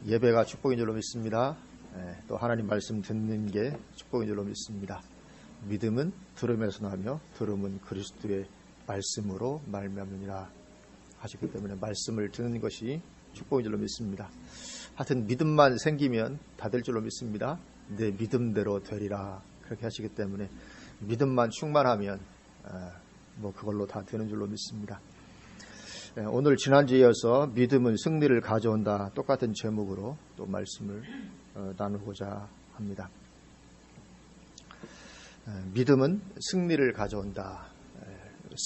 예배가 축복인 줄로 믿습니다. 또 하나님 말씀 듣는 게 축복인 줄로 믿습니다. 믿음은 들음에서 나며 들음은 그리스도의 말씀으로 말미암느니라 하시기 때문에 말씀을 듣는 것이 축복인 줄로 믿습니다. 하여튼 믿음만 생기면 다 될 줄로 믿습니다. 내 믿음대로 되리라 그렇게 하시기 때문에 믿음만 충만하면 그걸로 다 되는 줄로 믿습니다. 오늘 지난주에 이어서 믿음은 승리를 가져온다 똑같은 제목으로 또 말씀을 나누고자 합니다. 믿음은 승리를 가져온다.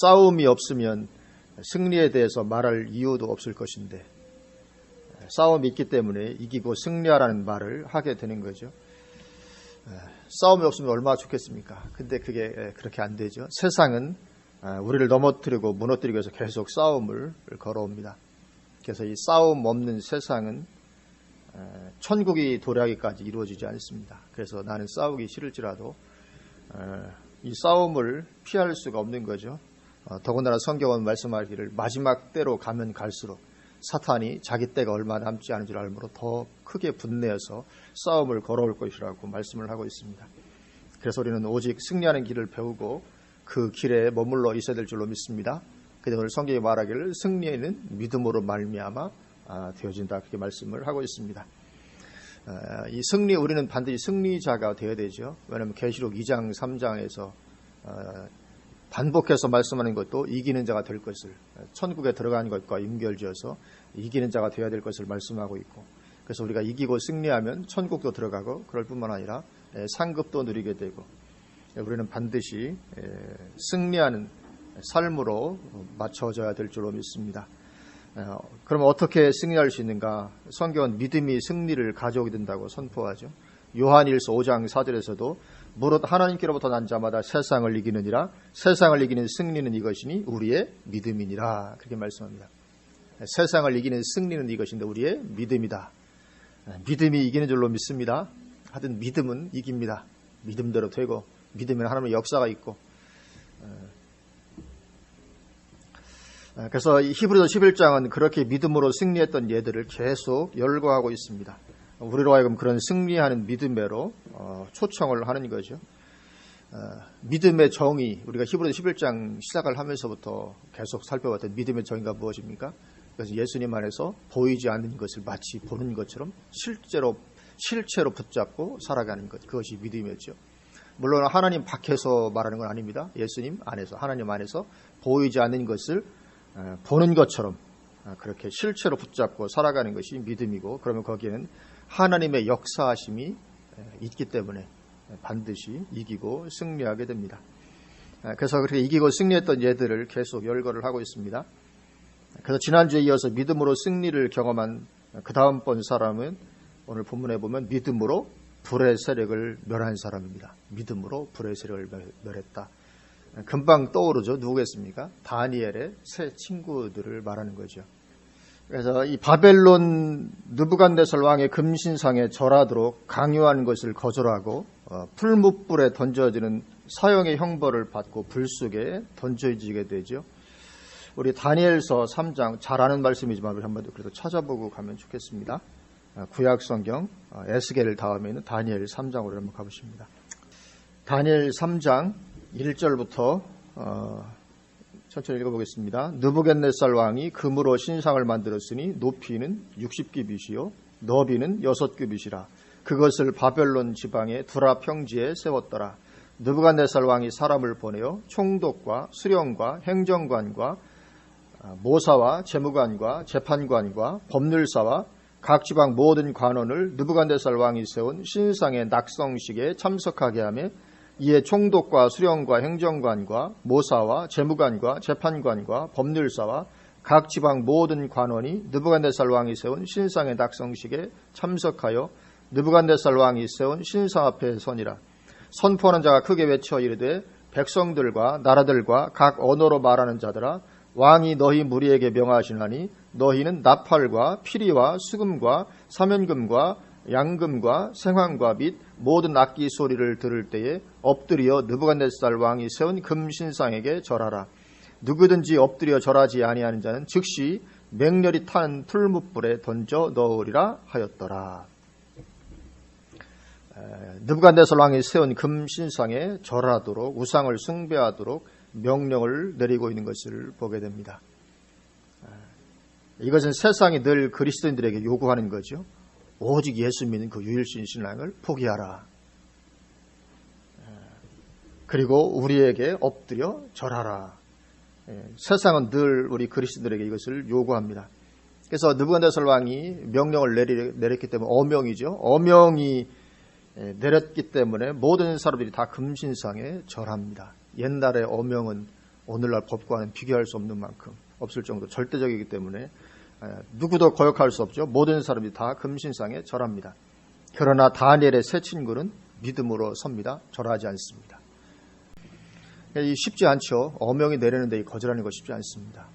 싸움이 없으면 승리에 대해서 말할 이유도 없을 것인데 싸움이 있기 때문에 이기고 승리하라는 말을 하게 되는 거죠. 싸움이 없으면 얼마나 좋겠습니까? 근데 그게 그렇게 안 되죠. 세상은 우리를 넘어뜨리고 무너뜨리기 위해서 계속 싸움을 걸어옵니다. 그래서 이 싸움 없는 세상은 천국이 도래하기까지 이루어지지 않습니다. 그래서 나는 싸우기 싫을지라도 이 싸움을 피할 수가 없는 거죠. 더군다나 성경은 말씀하기를 마지막 때로 가면 갈수록 사탄이 자기 때가 얼마 남지 않은 줄 알므로 더 크게 분내어서 싸움을 걸어올 것이라고 말씀을 하고 있습니다. 그래서 우리는 오직 승리하는 길을 배우고 그 길에 머물러 있어야 될 줄로 믿습니다. 그런데 오늘 성경이 말하기를 승리에는 믿음으로 말미암아 되어진다 그렇게 말씀을 하고 있습니다. 이 승리 우리는 반드시 승리자가 되어야 되죠. 왜냐하면 계시록 2장 3장에서 반복해서 말씀하는 것도 이기는 자가 될 것을 천국에 들어가는 것과 연결지어서 이기는 자가 되어야 될 것을 말씀하고 있고 그래서 우리가 이기고 승리하면 천국도 들어가고 그럴 뿐만 아니라 상급도 누리게 되고 우리는 반드시 승리하는 삶으로 맞춰져야 될 줄로 믿습니다. 그럼 어떻게 승리할 수 있는가? 성경은 믿음이 승리를 가져오게 된다고 선포하죠. 요한일서 5장 4절에서도 무릇 하나님께로부터 난 자마다 세상을 이기느니라 세상을 이기는 승리는 이것이니 우리의 믿음이니라 그렇게 말씀합니다. 세상을 이기는 승리는 이것인데 우리의 믿음이다. 믿음이 이기는 줄로 믿습니다. 하여튼 믿음은 이깁니다. 믿음대로 되고 믿으면 하나님의 역사가 있고 그래서 히브리서 11장은 그렇게 믿음으로 승리했던 예들을 계속 열거하고 있습니다. 우리로 하여금 그런 승리하는 믿음으로 초청을 하는 거죠. 믿음의 정의 우리가 히브리서 11장 시작을 하면서부터 계속 살펴봤던 믿음의 정의가 무엇입니까? 그래서 예수님 안에서 보이지 않는 것을 마치 보는 것처럼 실체로 붙잡고 살아가는 것 그것이 믿음이었죠. 물론 하나님 밖에서 말하는 건 아닙니다. 예수님 안에서 하나님 안에서 보이지 않는 것을 보는 것처럼 그렇게 실체로 붙잡고 살아가는 것이 믿음이고 그러면 거기에는 하나님의 역사하심이 있기 때문에 반드시 이기고 승리하게 됩니다. 그래서 그렇게 이기고 승리했던 예들을 계속 열거를 하고 있습니다. 그래서 지난주에 이어서 믿음으로 승리를 경험한 그 다음번 사람은 오늘 본문에 보면 믿음으로 불의 세력을 멸한 사람입니다. 믿음으로 불의 세력을 멸했다. 금방 떠오르죠. 누구겠습니까? 다니엘의 세 친구들을 말하는 거죠. 그래서 이 바벨론 느부갓네살 왕의 금신상에 절하도록 강요하는 것을 거절하고 풀무불에 던져지는 사형의 형벌을 받고 불 속에 던져지게 되죠. 우리 다니엘서 3장 잘 아는 말씀이지만 우리 한번 그래도 찾아보고 가면 좋겠습니다. 구약 성경 에스겔 다음에는 다니엘 3장으로 한번 가보십니다. 다니엘 3장 1절부터 천천히 읽어보겠습니다. 느부갓네살 왕이 금으로 신상을 만들었으니 높이는 60규빗이요 너비는 6규빗이라 그것을 바벨론 지방의 두라 평지에 세웠더라. 느부갓네살 왕이 사람을 보내어 총독과 수령과 행정관과 모사와 재무관과 재판관과 법률사와 각 지방 모든 관원을 느부갓네살 왕이 세운 신상의 낙성식에 참석하게 하며 이에 총독과 수령과 행정관과 모사와 재무관과 재판관과 법률사와 각 지방 모든 관원이 느부갓네살 왕이 세운 신상의 낙성식에 참석하여 느부갓네살 왕이 세운 신상 앞에 서니라. 선포하는 자가 크게 외쳐 이르되 백성들과 나라들과 각 언어로 말하는 자들아 왕이 너희 무리에게 명하시나니 너희는 나팔과 피리와 수금과 사면금과 양금과 생황과 및 모든 악기 소리를 들을 때에 엎드려 느부갓네살 왕이 세운 금신상에게 절하라. 누구든지 엎드려 절하지 아니하는 자는 즉시 맹렬히 탄 풀무불에 던져 넣으리라 하였더라. 느부갓네살 왕이 세운 금신상에 절하도록 우상을 숭배하도록 명령을 내리고 있는 것을 보게 됩니다. 이것은 세상이 늘 그리스도인들에게 요구하는 거죠. 오직 예수 믿는 그 유일신 신앙을 포기하라. 그리고 우리에게 엎드려 절하라. 세상은 늘 우리 그리스도인들에게 이것을 요구합니다. 그래서 느부갓네살 왕이 명령을 내렸기 때문에 어명이죠. 어명이 내렸기 때문에 모든 사람들이 다 금신상에 절합니다. 옛날의 어명은 오늘날 법과는 비교할 수 없는 만큼 없을 정도로 절대적이기 때문에 누구도 거역할 수 없죠. 모든 사람들이 다 금신상에 절합니다. 그러나 다니엘의 세 친구는 믿음으로 섭니다. 절하지 않습니다. 쉽지 않죠. 어명이 내리는데 거절하는 거 쉽지 않습니다.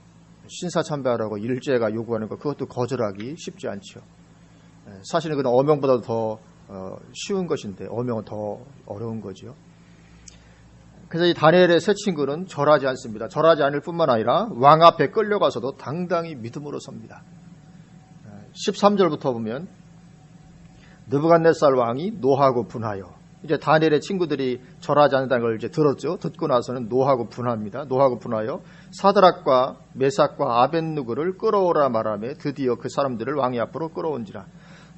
신사참배하라고 일제가 요구하는 것 그것도 거절하기 쉽지 않죠. 사실은 그는 어명보다도 더 쉬운 것인데 어명은 더 어려운 거죠. 그래서 이 다니엘의 세 친구는 절하지 않습니다. 절하지 않을 뿐만 아니라 왕 앞에 끌려가서도 당당히 믿음으로 섭니다. 13절부터 보면 느부갓네살 왕이 노하고 분하여 이제 다니엘의 친구들이 절하지 않는다는 걸 이제 들었죠. 듣고 나서는 노하고 분합니다. 노하고 분하여 사드락과 메삭과 아벳느고를 끌어오라 말하며 드디어 그 사람들을 왕의 앞으로 끌어온지라.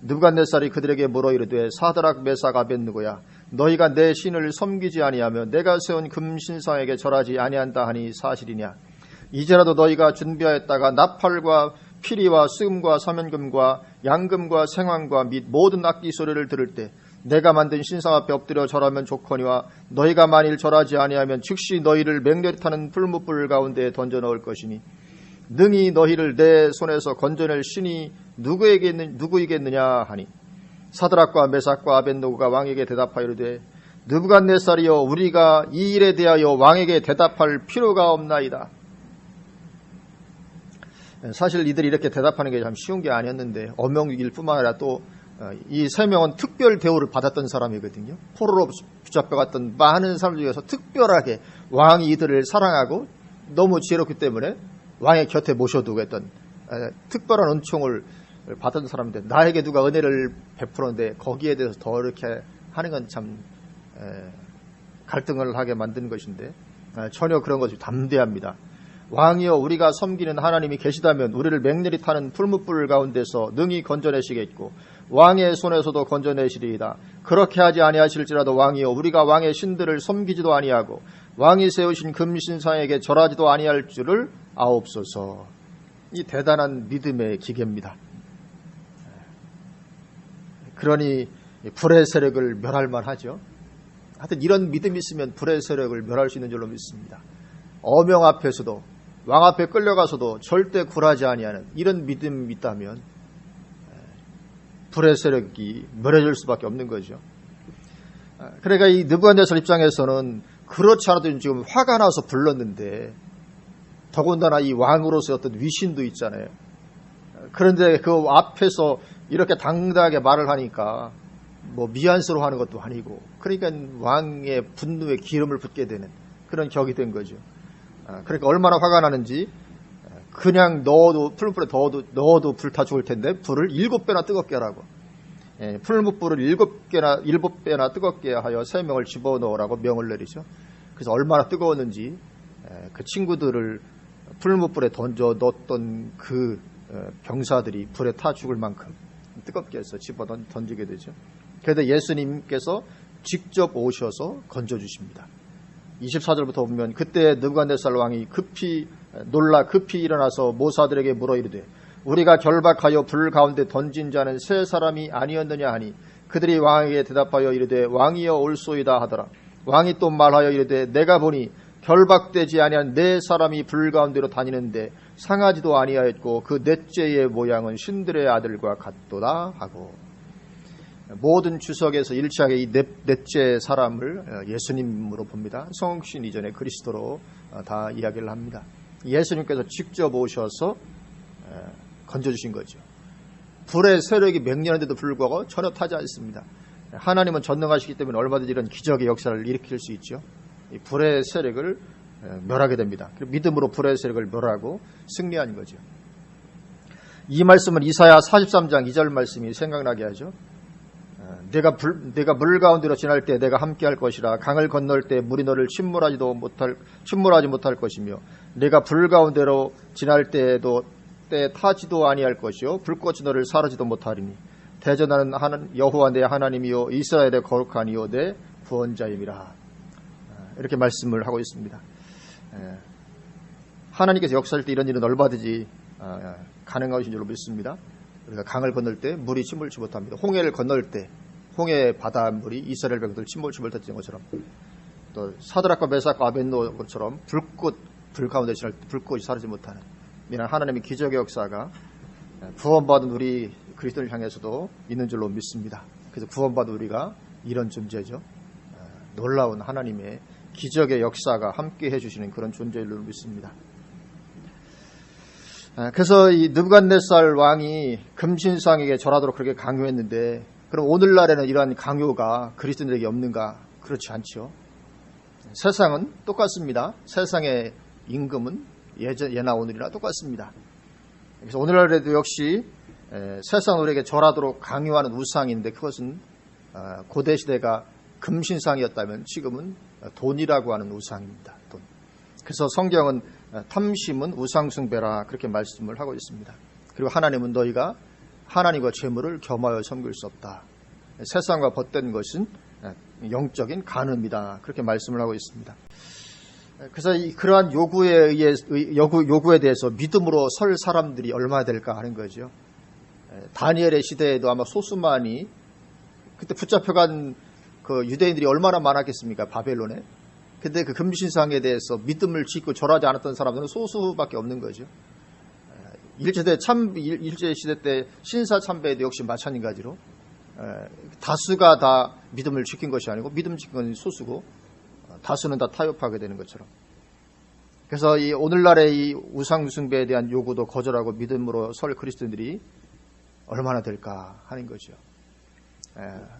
느부갓네살이 그들에게 물어 이르되 사드락 메삭 아벳느고야 너희가 내 신을 섬기지 아니하며 내가 세운 금신상에게 절하지 아니한다 하니 사실이냐. 이제라도 너희가 준비하였다가 나팔과 피리와 수금과 사면금과 양금과 생황과 및 모든 악기 소리를 들을 때 내가 만든 신상 앞에 엎드려 절하면 좋거니와 너희가 만일 절하지 아니하면 즉시 너희를 맹렬히 타는 풀무불 가운데 던져 넣을 것이니 능히 너희를 내 손에서 건져낼 신이 누구이겠느냐 하니 사드락과 메삭과 아벳느고가 왕에게 대답하여 이르되 느부갓네살이여 우리가 이 일에 대하여 왕에게 대답할 필요가 없나이다. 사실 이들이 이렇게 대답하는 게 참 쉬운 게 아니었는데 어명일 뿐만 아니라 또 이 세 명은 특별 대우를 받았던 사람이거든요. 포로로 붙잡혀갔던 많은 사람 중에서 특별하게 왕이 이들을 사랑하고 너무 지혜롭기 때문에 왕의 곁에 모셔두고 했던 특별한 은총을 받은 사람인데 나에게 누가 은혜를 베풀었는데 거기에 대해서 더 이렇게 하는 건 참 갈등을 하게 만든 것인데 전혀 그런 것이 담대합니다. 왕이여 우리가 섬기는 하나님이 계시다면 우리를 맹렬히 타는 풀무불 가운데서 능히 건져내시겠고 왕의 손에서도 건져내시리이다. 그렇게 하지 아니하실지라도 왕이여 우리가 왕의 신들을 섬기지도 아니하고 왕이 세우신 금신상에게 절하지도 아니할 줄을 아옵소서. 이 대단한 믿음의 기계입니다. 그러니 불의 세력을 멸할 만하죠. 하여튼 이런 믿음이 있으면 불의 세력을 멸할 수 있는 줄로 믿습니다. 어명 앞에서도 왕 앞에 끌려가서도 절대 굴하지 아니하는 이런 믿음이 있다면 불의 세력이 멸해질 수밖에 없는 거죠. 그러니까 이 느부갓네살 입장에서는 그렇지 않아도 지금 화가 나서 불렀는데 더군다나 이 왕으로서의 어떤 위신도 있잖아요. 그런데 그 앞에서 이렇게 당당하게 말을 하니까 뭐 미안스러워하는 것도 아니고 그러니까 왕의 분노에 기름을 붓게 되는 그런 격이 된 거죠. 그러니까 얼마나 화가 나는지 그냥 풀무불에 넣어도 불타 죽을 텐데 불을 7배나 뜨겁게 하라고 풀무불을 7배나 뜨겁게 하여 3명을 집어넣으라고 명을 내리죠. 그래서 얼마나 뜨거웠는지 그 친구들을 풀무불에 던져 넣었던 그 병사들이 불에 타 죽을 만큼 뜨겁게 해서 집어 던지게 되죠. 그래서 예수님께서 직접 오셔서 건져주십니다. 24절부터 보면 그때 느부갓네살 왕이 급히 일어나서 모사들에게 물어 이르되 우리가 결박하여 불 가운데 던진 자는 세 사람이 아니었느냐 하니 그들이 왕에게 대답하여 이르되 왕이여 올소이다 하더라. 왕이 또 말하여 이르되 내가 보니 결박되지 아니한 네 사람이 불 가운데로 다니는데 상하지도 아니하였고 그 넷째의 모양은 신들의 아들과 같도다 하고 모든 주석에서 일치하게 이 넷째 사람을 예수님으로 봅니다. 성신 이전에 그리스도로 다 이야기를 합니다. 예수님께서 직접 오셔서 건져주신 거죠. 불의 세력이 맹렬한데도 불구하고 전혀 타지 않습니다. 하나님은 전능하시기 때문에 얼마든지 이런 기적의 역사를 일으킬 수 있죠. 이 불의 세력을 멸하게 됩니다. 믿음으로 불의 세력을 멸하고 승리한 거죠. 이 말씀은 이사야 43장 2절 말씀이 생각나게 하죠. 내가 물 가운데로 지날 때 내가 함께할 것이라. 강을 건널 때 물이 너를 침몰하지 못할 것이며 내가 불 가운데로 지날 때에도 때 타지도 아니할 것이요 불꽃이 너를 사르지도 못하리니 대전하는 여호와 내 하나님이요 이스라엘의 거룩하니요 내 구원자임이라. 이렇게 말씀을 하고 있습니다. 하나님께서 역사할 때 이런 일은 얼마든지 가능하신 줄로 믿습니다. 우리가 강을 건널 때 물이 침몰치 못합니다. 홍해를 건널 때 홍해 바닷물이 이스라엘 백성들 침몰치 못했던 것처럼, 또 사드락과 메삭과 아벳노고처럼 불 가운데 지날 때 불꽃이 사르지 못하는 이런 하나님의 기적의 역사가 구원받은 우리 그리스도를 향해서도 있는 줄로 믿습니다. 그래서 구원받은 우리가 이런 존재죠. 놀라운 하나님의 기적의 역사가 함께 해주시는 그런 존재인 줄로 믿습니다. 그래서 이 느부갓네살 왕이 금신상에게 절하도록 그렇게 강요했는데, 그럼 오늘날에는 이러한 강요가 그리스도인들에게 없는가? 그렇지 않죠. 세상은 똑같습니다. 세상의 임금은 예나 오늘이나 똑같습니다. 그래서 오늘날에도 역시 세상 우리에게 절하도록 강요하는 우상인데, 그것은 고대 시대가 금신상이었다면 지금은 돈이라고 하는 우상입니다. 돈. 그래서 성경은 탐심은 우상숭배라 그렇게 말씀을 하고 있습니다. 그리고 하나님은 너희가 하나님과 재물을 겸하여 섬길 수 없다. 세상과 벗된 것은 영적인 간음이다. 그렇게 말씀을 하고 있습니다. 그래서 그러한 요구에 대해서 믿음으로 설 사람들이 얼마나 될까 하는 거죠. 다니엘의 시대에도 아마 소수만이, 그때 붙잡혀간 그 유대인들이 얼마나 많았겠습니까? 바벨론에. 근데 그 금신상에 대해서 믿음을 짓고 절하지 않았던 사람들은 소수밖에 없는 거죠. 일제시대 때 신사참배에도 역시 마찬가지로 다수가 다 믿음을 지킨 것이 아니고 믿음 지킨 건 소수고 다수는 다 타협하게 되는 것처럼. 그래서 이 오늘날의 이 우상숭배에 대한 요구도 거절하고 믿음으로 설 그리스도인들이 얼마나 될까 하는 거죠.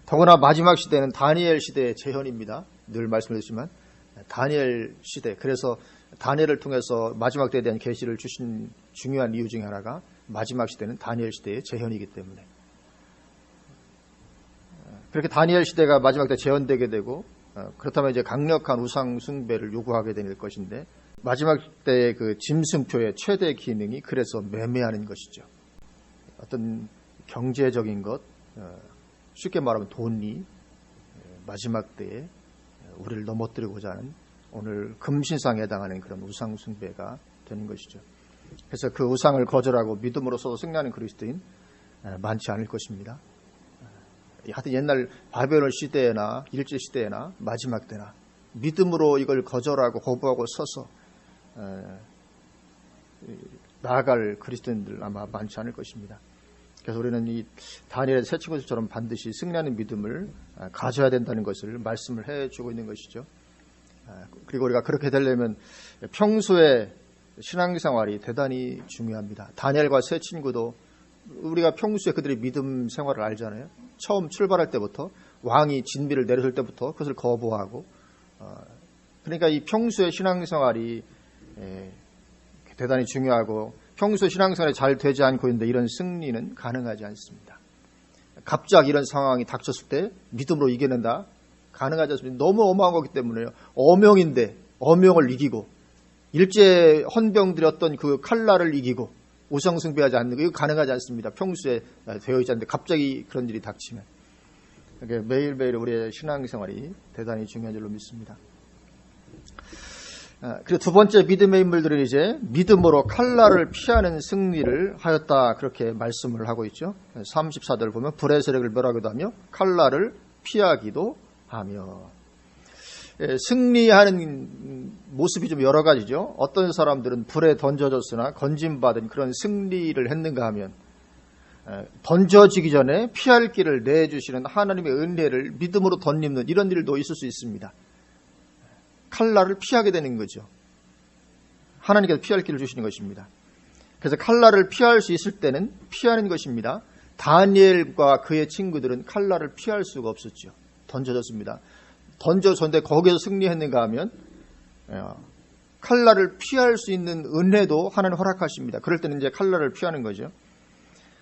더구나 마지막 시대는 다니엘 시대의 재현입니다. 늘 말씀드렸지만 다니엘 시대, 그래서 다니엘을 통해서 마지막 때에 대한 계시를 주신 중요한 이유 중에 하나가 마지막 시대는 다니엘 시대의 재현이기 때문에, 그렇게 다니엘 시대가 마지막 때 재현되게 되고, 그렇다면 이제 강력한 우상 숭배를 요구하게 될 것인데, 마지막 때의 그 짐승표의 최대 기능이 그래서 매매하는 것이죠. 어떤 경제적인 것, 쉽게 말하면 돈이 마지막 때에 우리를 넘어뜨리고자 하는 오늘 금신상에 해당하는 그런 우상 숭배가 되는 것이죠. 그래서 그 우상을 거절하고 믿음으로서 승리하는 그리스도인 많지 않을 것입니다. 하여튼 옛날 바벨론 시대나 일제 시대나 마지막 때나 믿음으로 이걸 거절하고 거부하고 서서 나아갈 그리스도인들 아마 많지 않을 것입니다. 그래서 우리는 이 다니엘의 새 친구들처럼 반드시 승리하는 믿음을 가져야 된다는 것을 말씀을 해주고 있는 것이죠. 그리고 우리가 그렇게 되려면 평소에 신앙생활이 대단히 중요합니다. 다니엘과 새 친구도 우리가 평소에 그들의 믿음 생활을 알잖아요. 처음 출발할 때부터 왕이 진비를 내렸을 때부터 그것을 거부하고, 그러니까 이 평소의 신앙생활이 대단히 중요하고, 평소 신앙생활이 잘 되지 않고 있는데 이런 승리는 가능하지 않습니다. 갑자기 이런 상황이 닥쳤을 때 믿음으로 이겨낸다? 가능하지 않습니다. 너무 어마어마한 거기 때문에요. 어명인데 어명을 이기고, 일제 헌병들였던 그 칼날을 이기고 우상숭배하지 않는 거, 이거 가능하지 않습니다. 평소에 되어 있지 않는데 갑자기 그런 일이 닥치면. 매일매일 우리의 신앙생활이 대단히 중요한 줄로 믿습니다. 그리고 두 번째 믿음의 인물들은 이제 믿음으로 칼날을 피하는 승리를 하였다, 그렇게 말씀을 하고 있죠. 34절을 보면 불의 세력을 멸하기도 하며 칼날을 피하기도 하며. 승리하는 모습이 좀 여러 가지죠. 어떤 사람들은 불에 던져졌으나 건짐받은 그런 승리를 했는가 하면, 던져지기 전에 피할 길을 내주시는 하나님의 은혜를 믿음으로 덧입는 이런 일도 있을 수 있습니다. 칼날을 피하게 되는 거죠. 하나님께서 피할 길을 주시는 것입니다. 그래서 칼날을 피할 수 있을 때는 피하는 것입니다. 다니엘과 그의 친구들은 칼날을 피할 수가 없었죠. 던져졌습니다. 던져졌는데 거기에서 승리했는가 하면 칼날을 피할 수 있는 은혜도 하나님 허락하십니다. 그럴 때는 이제 칼날을 피하는 거죠.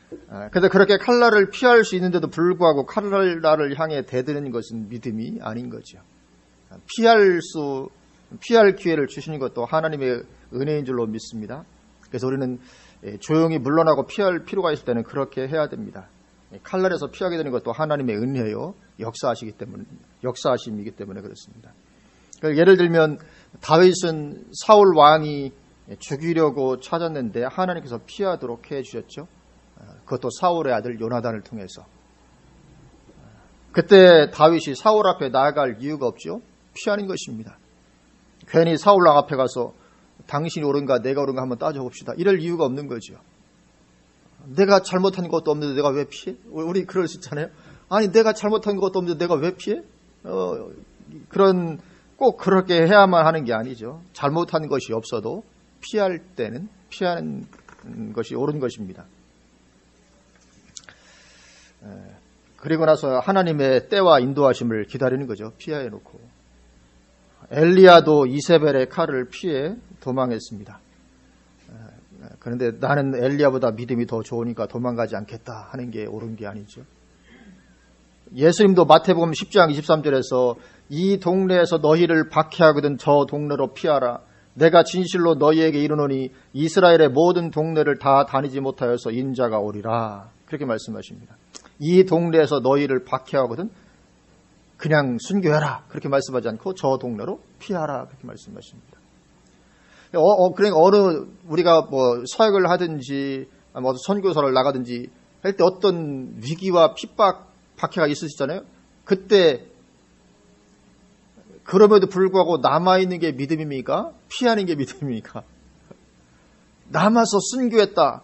그런데 그렇게 칼날을 피할 수 있는데도 불구하고 칼날을 향해 대드는 것은 믿음이 아닌 거죠. 피할 기회를 주시는 것도 하나님의 은혜인 줄로 믿습니다. 그래서 우리는 조용히 물러나고 피할 필요가 있을 때는 그렇게 해야 됩니다. 칼날에서 피하게 되는 것도 하나님의 은혜요, 역사하심이기 때문에 그렇습니다. 예를 들면 다윗은 사울 왕이 죽이려고 찾았는데 하나님께서 피하도록 해주셨죠. 그것도 사울의 아들 요나단을 통해서. 그때 다윗이 사울 앞에 나아갈 이유가 없죠. 피하는 것입니다. 괜히 사울 왕 앞에 가서 당신이 옳은가 내가 옳은가 한번 따져봅시다. 이럴 이유가 없는 거죠. 내가 잘못한 것도 없는데 내가 왜 피해? 우리 그럴 수 있잖아요. 아니 내가 잘못한 것도 없는데 내가 왜 피해? 꼭 그렇게 해야만 하는 게 아니죠. 잘못한 것이 없어도 피할 때는 피하는 것이 옳은 것입니다. 그리고 나서 하나님의 때와 인도하심을 기다리는 거죠. 피해 놓고. 엘리야도 이세벨의 칼을 피해 도망했습니다. 그런데 나는 엘리야보다 믿음이 더 좋으니까 도망가지 않겠다 하는 게 옳은 게 아니죠. 예수님도 마태복음 10장 23절에서 이 동네에서 너희를 박해하거든 저 동네로 피하라. 내가 진실로 너희에게 이르노니 이스라엘의 모든 동네를 다 다니지 못하여서 인자가 오리라. 그렇게 말씀하십니다. 이 동네에서 너희를 박해하거든 그냥 순교해라. 그렇게 말씀하지 않고 저 동네로 피하라. 그렇게 말씀하십니다. 그러니까 우리가 뭐 사역을 하든지 뭐 선교사를 나가든지 할 때 어떤 위기와 핍박, 박해가 있으시잖아요. 그때 그럼에도 불구하고 남아있는 게 믿음입니까? 피하는 게 믿음입니까? 남아서 순교했다.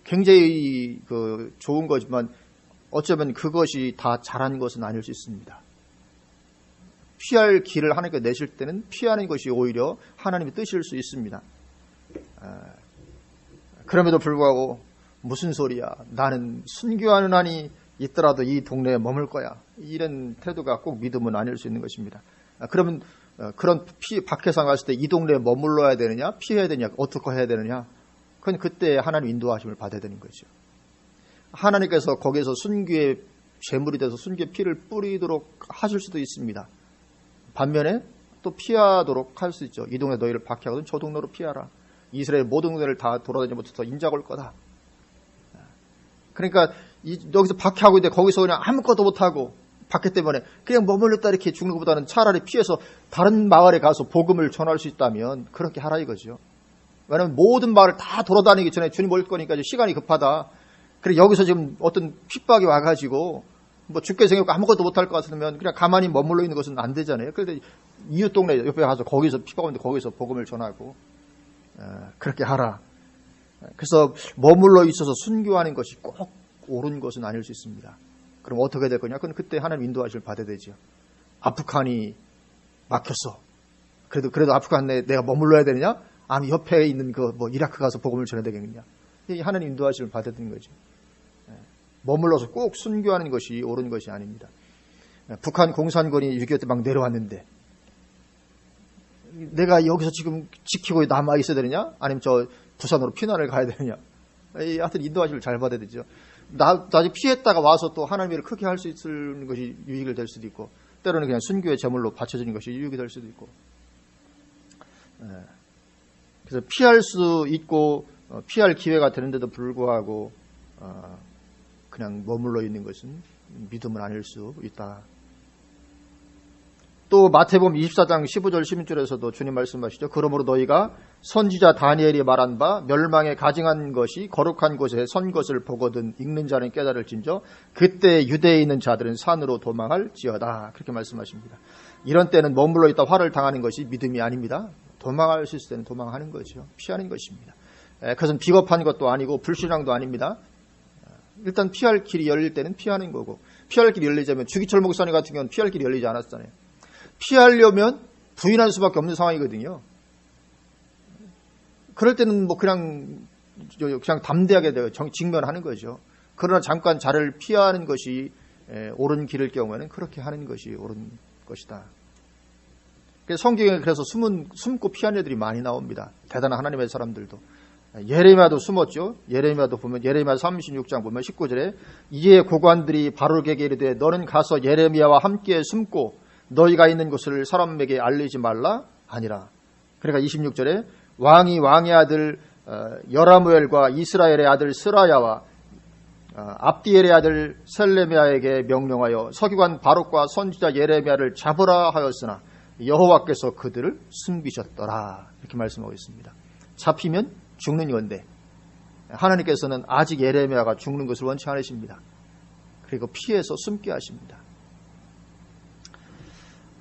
굉장히 좋은 거지만 어쩌면 그것이 다 잘한 것은 아닐 수 있습니다. 피할 길을 하나님께 내실 때는 피하는 것이 오히려 하나님의 뜻일 수 있습니다. 그럼에도 불구하고 무슨 소리야. 나는 순교하는 한이 있더라도 이 동네에 머물 거야. 이런 태도가 꼭 믿음은 아닐 수 있는 것입니다. 그러면 그런 박해상 갔을 때 이 동네에 머물러야 되느냐 피해야 되느냐 어떻게 해야 되느냐 그건 그때 하나님 인도하심을 받아야 되는 거죠. 하나님께서 거기에서 순교의 제물이 돼서 순교의 피를 뿌리도록 하실 수도 있습니다. 반면에 또 피하도록 할 수 있죠. 이 동네 너희를 박해하거든 저 동네로 피하라. 이스라엘 모든 동네를 다 돌아다니지 못해서 인자가 올 거다. 그러니까 여기서 박해하고 있는데 거기서 그냥 아무것도 못하고 박해 때문에 그냥 머물렀다 이렇게 죽는 것보다는 차라리 피해서 다른 마을에 가서 복음을 전할 수 있다면 그렇게 하라 이거죠. 왜냐하면 모든 마을을 다 돌아다니기 전에 주님 올 거니까 시간이 급하다. 그래 여기서 지금 어떤 핍박이 와가지고 뭐 죽게 생겼고 아무것도 못할 것 같으면 그냥 가만히 머물러 있는 것은 안 되잖아요. 그런데 이웃 동네 옆에 가서 거기서 핍박 오는데 거기서 복음을 전하고 그렇게 하라. 그래서 머물러 있어서 순교하는 것이 꼭 옳은 것은 아닐 수 있습니다. 그럼 어떻게 될 거냐? 그건 그때 하나님 인도하심을 받아야 되죠. 아프간이 막혔어. 그래도 아프간에 내가 머물러야 되느냐? 아니 옆에 있는 이라크 가서 복음을 전해야 되겠느냐? 하나님 인도하심을 받아야 되는 거죠. 머물러서 꼭 순교하는 것이 옳은 것이 아닙니다. 북한 공산군이 6.25 때 막 내려왔는데 내가 여기서 지금 지키고 남아 있어야 되느냐? 아니면 저 부산으로 피난을 가야 되느냐? 하여튼 인도하심을 잘 받아야 되죠. 나중에 피했다가 와서 또 하나님을 크게 할 수 있는 것이 유익이 될 수도 있고 때로는 그냥 순교의 제물로 바쳐지는 것이 유익이 될 수도 있고 그래서 피할 수 있고 피할 기회가 되는데도 불구하고 그냥 머물러 있는 것은 믿음은 아닐 수 있다. 또 마태복음 24장 15절 16절에서도 주님 말씀하시죠. 그러므로 너희가 선지자 다니엘이 말한 바 멸망에 가증한 것이 거룩한 곳에 선 것을 보거든 읽는 자는 깨달을진저 그때 유대에 있는 자들은 산으로 도망할지어다. 그렇게 말씀하십니다. 이런 때는 머물러 있다 화를 당하는 것이 믿음이 아닙니다. 도망할 수 있을 때는 도망하는 거죠. 피하는 것입니다. 그것은 비겁한 것도 아니고 불신앙도 아닙니다. 일단 피할 길이 열릴 때는 피하는 거고 피할 길이 열리자면 주기철 목사님 같은 경우는 피할 길이 열리지 않았잖아요. 피하려면 부인할 수밖에 없는 상황이거든요. 그럴 때는 그냥 담대하게 직면하는 거죠. 그러나 잠깐 자를 피하는 것이 옳은 길일 경우에는 그렇게 하는 것이 옳은 것이다. 성경에 그래서 숨고 피하는 애들이 많이 나옵니다. 대단한 하나님의 사람들도 예레미야도 숨었죠. 예레미야도 보면 예레미야 36장 보면 19절에 이에 고관들이 바룩에게 이르되 너는 가서 예레미야와 함께 숨고 너희가 있는 곳을 사람에게 알리지 말라 하니라. 그러니까 26절에 왕이 왕의 아들 여라무엘과 이스라엘의 아들 스라야와 압디엘의 아들 셀레미야에게 명령하여 서기관 바룩과 선지자 예레미야를 잡으라 하였으나 여호와께서 그들을 숨기셨더라. 이렇게 말씀하고 있습니다. 잡히면 죽는 건데 하나님께서는 아직 예레미야가 죽는 것을 원치 않으십니다. 그리고 피해서 숨게 하십니다.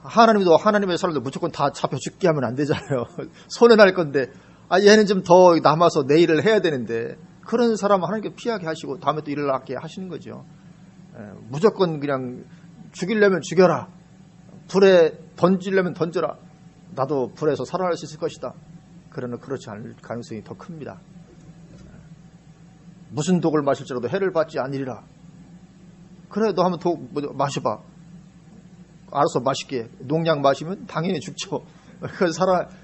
하나님도 하나님의 사람들 무조건 다 잡혀 죽게 하면 안 되잖아요. 손해날 건데 얘는 좀 더 남아서 내일을 해야 되는데 그런 사람은 하나님께 피하게 하시고 다음에 또 일을 하게 하시는 거죠. 무조건 그냥 죽이려면 죽여라. 불에 던지려면 던져라. 나도 불에서 살아날 수 있을 것이다. 그러나 그렇지 않을 가능성이 더 큽니다. 무슨 독을 마실지라도 해를 받지 않으리라. 그래 너 한번 독 마셔봐. 알아서 맛있게. 농약 마시면 당연히 죽죠.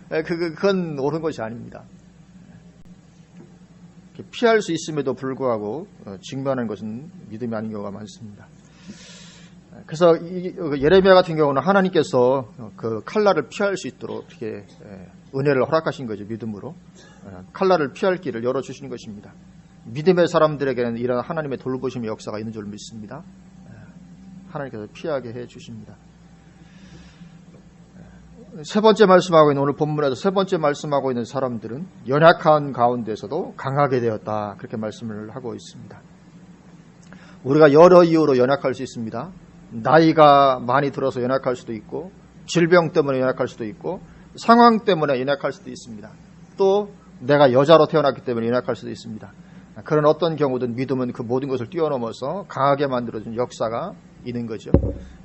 그건 옳은 것이 아닙니다. 피할 수 있음에도 불구하고 직면하는 것은 믿음이 아닌 경우가 많습니다. 그래서 예레미야 같은 경우는 하나님께서 그 칼날을 피할 수 있도록 이렇게 은혜를 허락하신 거죠. 믿음으로 칼날을 피할 길을 열어주시는 것입니다. 믿음의 사람들에게는 이런 하나님의 돌보심의 역사가 있는 줄 믿습니다. 하나님께서 피하게 해주십니다. 세 번째 말씀하고 있는 오늘 본문에서 세 번째 말씀하고 있는 사람들은 연약한 가운데서도 강하게 되었다. 그렇게 말씀을 하고 있습니다. 우리가 여러 이유로 연약할 수 있습니다. 나이가 많이 들어서 연약할 수도 있고 질병 때문에 연약할 수도 있고 상황 때문에 연약할 수도 있습니다. 또 내가 여자로 태어났기 때문에 연약할 수도 있습니다. 그런 어떤 경우든 믿음은 그 모든 것을 뛰어넘어서 강하게 만들어준 역사가 있는 거죠.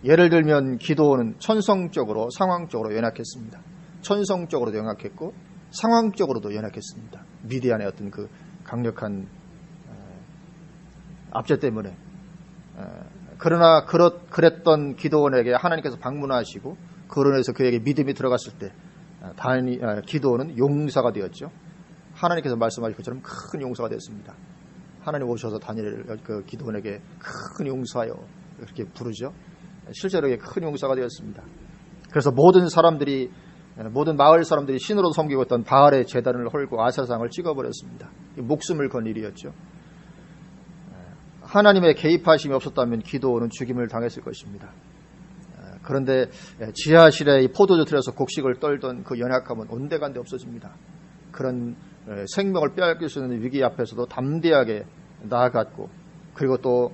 예를 들면 기도는 천성적으로 상황적으로 연약했습니다. 천성적으로도 연약했고 상황적으로도 연약했습니다. 미디안의 어떤 그 강력한 압제 때문에. 그러나 그랬던 기도원에게 하나님께서 방문하시고 그런에서 그에게 믿음이 들어갔을 때 기도원은 용사가 되었죠. 하나님께서 말씀하신 것처럼 큰 용사가 되었습니다. 하나님 오셔서 다니엘 그 기도원에게 큰 용사요 이렇게 부르죠. 실제로 큰 용사가 되었습니다. 그래서 모든 마을 사람들이 신으로 섬기고 있던 바알의 제단을 헐고 아사상을 찍어버렸습니다. 목숨을 건 일이었죠. 하나님의 개입하심이 없었다면 기도원은 죽임을 당했을 것입니다. 그런데 지하실에 포도주 틀에서 곡식을 떨던 그 연약함은 온데간데 없어집니다. 그런 생명을 빼앗길 수 있는 위기 앞에서도 담대하게 나아갔고 그리고 또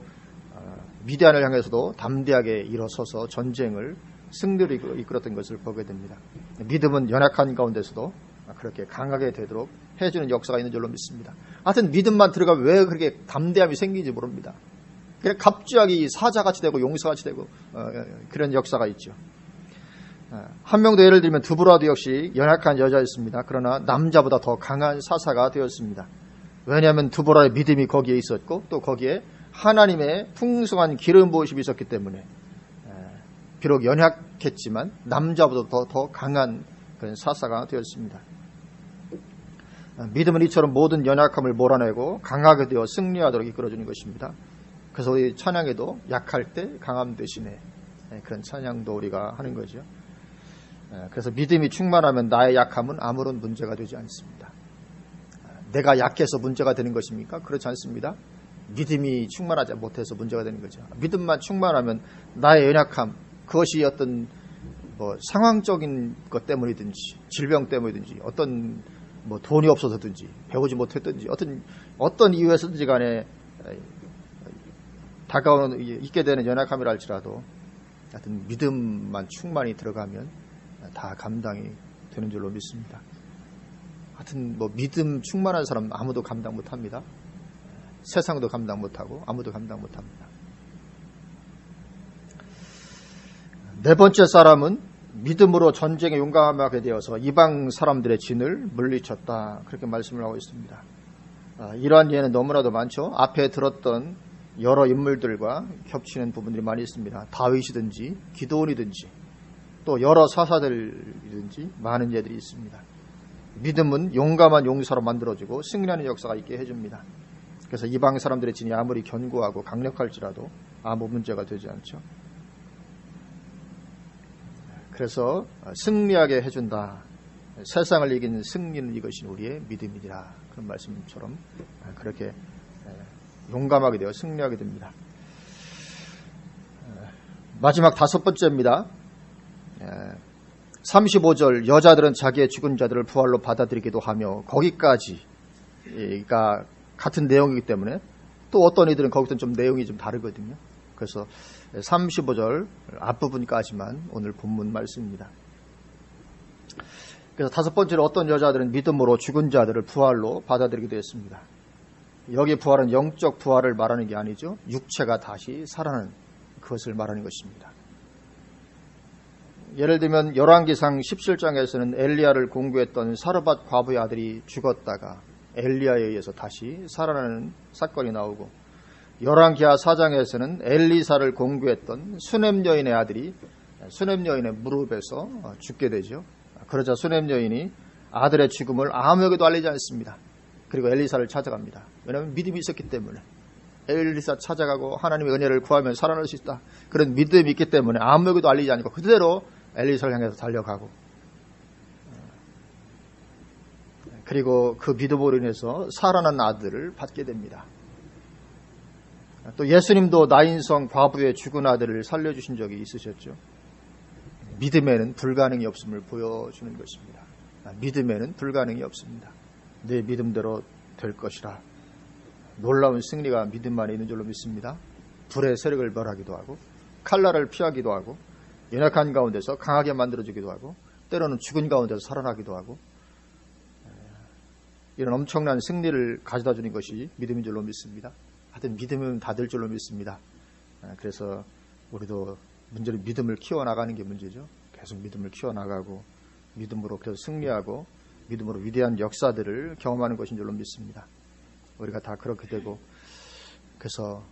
미디안을 향해서도 담대하게 일어서서 전쟁을 승리를 이끌었던 것을 보게 됩니다. 믿음은 연약한 가운데서도 그렇게 강하게 되도록 해주는 역사가 있는 줄로 믿습니다. 하여튼 믿음만 들어가면 왜 그렇게 담대함이 생기는지 모릅니다. 그냥 갑자기 사자같이 되고 용사같이 되고 그런 역사가 있죠. 한 명도 예를 들면 두브라도 역시 연약한 여자였습니다. 그러나 남자보다 더 강한 사사가 되었습니다. 왜냐하면 두브라의 믿음이 거기에 있었고 또 거기에 하나님의 풍성한 기름 부으심이 있었기 때문에 비록 연약했지만 남자보다 더 강한 그런 사사가 되었습니다. 믿음은 이처럼 모든 연약함을 몰아내고 강하게 되어 승리하도록 이끌어주는 것입니다. 그래서 우리 찬양에도 약할 때 강함 대신에 그런 찬양도 우리가 하는 거죠. 그래서 믿음이 충만하면 나의 약함은 아무런 문제가 되지 않습니다. 내가 약해서 문제가 되는 것입니까? 그렇지 않습니다. 믿음이 충만하지 못해서 문제가 되는 거죠. 믿음만 충만하면 나의 연약함, 그것이 어떤 상황적인 것 때문이든지 질병 때문이든지 어떤 돈이 없어서든지 배우지 못했든지 어떤 이유에서든지 간에 다가오는 있게 되는 연약함이라 할지라도 하여튼 믿음만 충만히 들어가면 다 감당이 되는 줄로 믿습니다. 하여튼 믿음 충만한 사람 아무도 감당 못합니다. 세상도 감당 못하고 아무도 감당 못합니다. 네 번째 사람은 믿음으로 전쟁에 용감하게 되어서 이방 사람들의 진을 물리쳤다. 그렇게 말씀을 하고 있습니다. 이러한 예는 너무나도 많죠. 앞에 들었던 여러 인물들과 겹치는 부분들이 많이 있습니다. 다윗이든지 기드온이든지 또 여러 사사들이든지 많은 예들이 있습니다. 믿음은 용감한 용사로 만들어주고 승리하는 역사가 있게 해줍니다. 그래서 이방 사람들의 진이 아무리 견고하고 강력할지라도 아무 문제가 되지 않죠. 그래서 승리하게 해준다. 세상을 이긴 승리는 이것이 우리의 믿음이니라. 그런 말씀처럼 그렇게 용감하게 되어 승리하게 됩니다. 마지막 5번째입니다. 35절 여자들은 자기의 죽은 자들을 부활로 받아들이기도 하며 거기까지가 같은 내용이기 때문에 또 어떤 이들은 거기서 좀 내용이 좀 다르거든요. 그래서 35절 앞부분까지만 오늘 본문 말씀입니다. 그래서 5번째로 어떤 여자들은 믿음으로 죽은 자들을 부활로 받아들이기도 했습니다. 여기 부활은 영적 부활을 말하는 게 아니죠. 육체가 다시 살아나는 그것을 말하는 것입니다. 예를 들면 열왕기상 17장에서는 엘리야를 공부했던 사르밧 과부의 아들이 죽었다가 엘리야에 의해서 다시 살아나는 사건이 나오고, 열왕기하 4장에서는 엘리사를 공부했던 수넴 여인의 아들이 수넴 여인의 무릎에서 죽게 되죠. 그러자 수넴 여인이 아들의 죽음을 아무에게도 알리지 않습니다. 그리고 엘리사를 찾아갑니다. 왜냐하면 믿음이 있었기 때문에. 엘리사 찾아가고 하나님의 은혜를 구하면 살아날 수 있다. 그런 믿음이 있기 때문에 아무에게도 알리지 않고 그대로 엘리사를 향해서 달려가고, 그리고 그 믿음으로 인해서 살아난 아들을 받게 됩니다. 또 예수님도 나인성 과부의 죽은 아들을 살려주신 적이 있으셨죠. 믿음에는 불가능이 없음을 보여주는 것입니다. 믿음에는 불가능이 없습니다. 내 믿음대로 될 것이라. 놀라운 승리가 믿음 안에 있는 줄로 믿습니다. 불의 세력을 멸하기도 하고 칼날을 피하기도 하고 연약한 가운데서 강하게 만들어주기도 하고 때로는 죽은 가운데서 살아나기도 하고, 이런 엄청난 승리를 가져다 주는 것이 믿음인 줄로 믿습니다. 하여튼 믿음은 다 될 줄로 믿습니다. 그래서 우리도 문제는 믿음을 키워나가는 게 문제죠. 계속 믿음을 키워나가고 믿음으로 그래서 승리하고 믿음으로 위대한 역사들을 경험하는 것인 줄로 믿습니다. 우리가 다 그렇게 되고, 그래서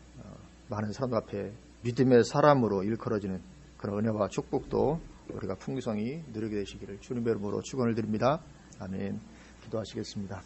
많은 사람들 앞에 믿음의 사람으로 일컬어지는 그런 은혜와 축복도 우리가 풍성히 누리게 되시기를 주님의 이름으로 축원을 드립니다. 아멘. 기도하시겠습니다.